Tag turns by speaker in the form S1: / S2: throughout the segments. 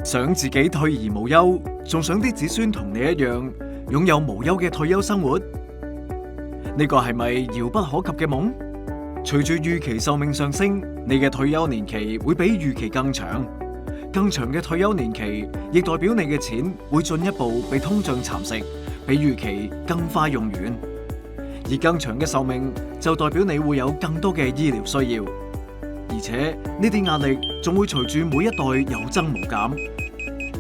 S1: 想自己退而無憂，仲想啲子孫同你一樣擁有無憂嘅退休生活？呢個係咪遙不可及嘅夢？隨住預期壽命上升，你嘅退休年期會比預期更長。更長嘅退休年期，亦代表你嘅錢會進一步被通脹蠶食，比預期更快用完。而更長嘅壽命就代表你會有更多嘅醫療需要，而且呢啲壓力仲會隨住每一代有增無減。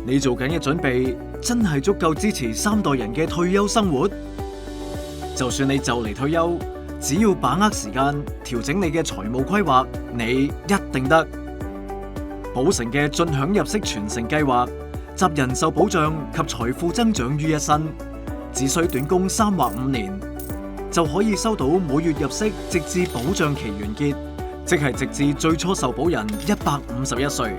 S1: 你做緊嘅準備真係足夠支持3代人嘅退休生活？就算你就嚟退休，只要把握時間，調整你嘅財務規劃，你一定得。寶城嘅進享入息傳承計劃，集人壽保障及財富增長於一身，只需短供3或5年，就可以收到每月入息，直至保障期完結，即係直至最初受保人151歲。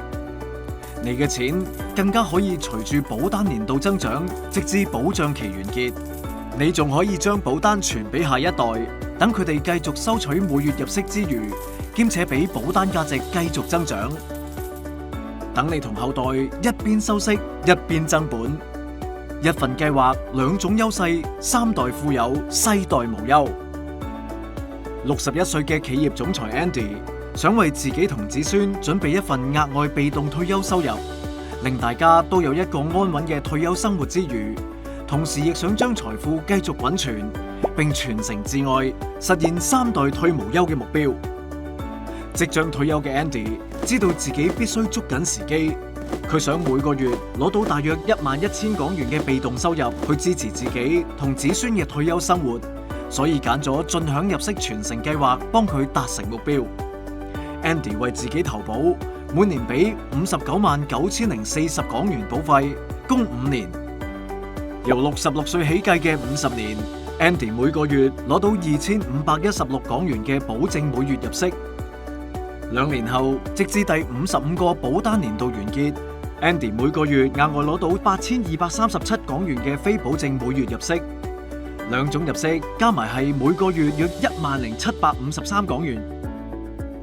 S1: 你嘅錢更加可以隨住保單年度增長，直至保障期完結。你仲可以將保單傳俾下一代，等佢哋繼續收取每月入息之餘，兼且俾保單價值繼續增長。等你同後代一邊收息一邊增本，一份計劃2種優勢，3代富有，世代無憂。61歲嘅企業總裁 Andy 想為自己同子孫準備一份額外被動退休收入，令大家都有一個安穩嘅退休生活之餘，同時亦想將財富繼續滾存，並傳承至愛，實現3代退無憂嘅目標。即將退休嘅 Andy 知道自己必須捉緊時機，佢想每個月攞到大約11000港元嘅被動收入去支持自己同子孫嘅退休生活，所以揀咗進享入息傳承計劃幫佢達成目標。Andy 為自己投保，每年俾599040港元保費，供5年。由66歲起計嘅50年，Andy 每個月攞到2516港元嘅保證每月入息。2年後，直至第55個保單年度完結， Andy 每個月額外攞到8237港元嘅非保證每月入息。2種入息加埋係每個月約10753港元。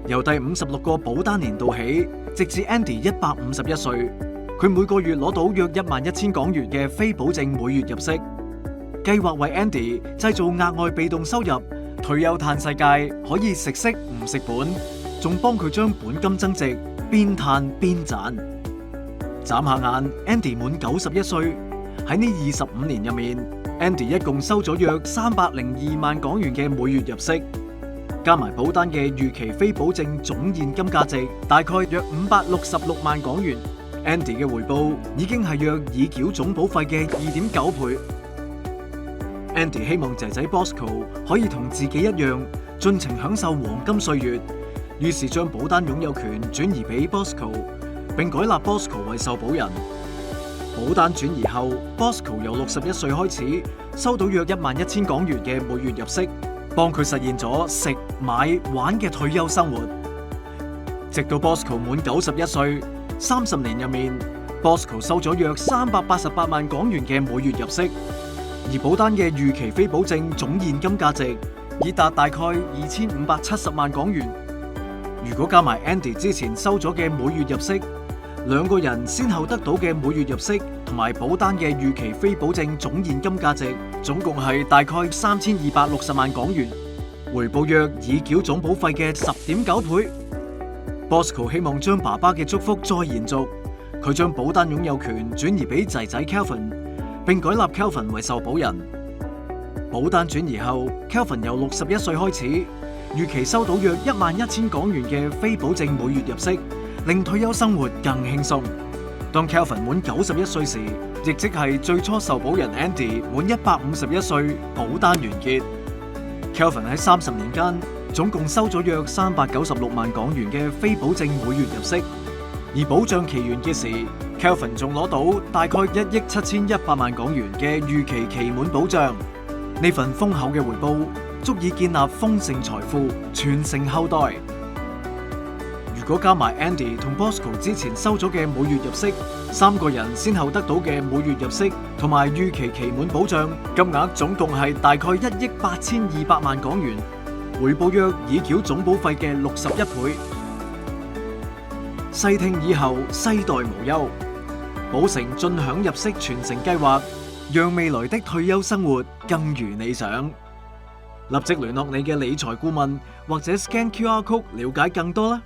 S1: 由第56個保單年度起，直至 Andy 151歲，佢每個月攞到約11000港元嘅非保證每月入息。計劃為 Andy 製造額外被動收入，退休嘆世界可以食息唔食本，仲幫佢將本金增值，邊嘆邊賺。眨下眼 ，Andy 滿91歲，喺呢25年入面 ，Andy 一共收咗約302萬港元嘅每月入息。加埋保單嘅預期非保證總現金價值大概約566萬港元 ，Andy 嘅回報已經係約已繳總保費嘅2.9倍。Andy 希望仔仔 Bosco 可以同自己一樣盡情享受黃金歲月，於是將保單擁有權轉移俾 Bosco， 並改立 Bosco 為受保人。保單轉移後 ，Bosco 由61歲開始收到約11000港元嘅每月入息，幫佢實現咗食、買、玩嘅退休生活。直到 Bosco 滿91歲，30年入面 ，Bosco 收咗約388萬港元嘅每月入息，而保單嘅預期非保證總現金價值已達大概2570萬港元。如果加埋 Andy 之前收咗嘅每月入息，2個人先後得到嘅每月入息同埋保單嘅預期非保證總現金價值，總共係大概3260萬港元，回報約已繳總保費嘅10.9倍。Bosco 希望將爸爸嘅祝福再延續，佢將保單擁有權轉移俾仔仔 Kelvin， 並改立 Kelvin 為受保人。保單轉移後 ，Kelvin 由61歲開始，預期收到約11000港元嘅非保證每月入息，令退休生活更輕鬆。當 Kelvin 滿91歲時，亦即係最初受保人 Andy 滿151歲，保單完結。Kelvin 喺30年間總共收咗約396萬港元嘅非保證每月入息，而保障期完結時 ，Kelvin 仲攞到大概1億7100萬港元嘅預期期滿保障。呢份豐厚嘅回報足以建立豐盛財富，傳承後代。如果加埋 Andy 同 Bosco 之前收咗嘅每月入息，3個人先後得到嘅每月入息同埋預期期滿保障金額總共係大概1億8200萬港元，回報約已繳總保費嘅61倍。細聽以後，世代無憂。寶城盡享入息傳承計劃，讓未來的退休生活更如理想。立即聯絡你嘅理財顧問，或者 scan QR code 了解更多啦。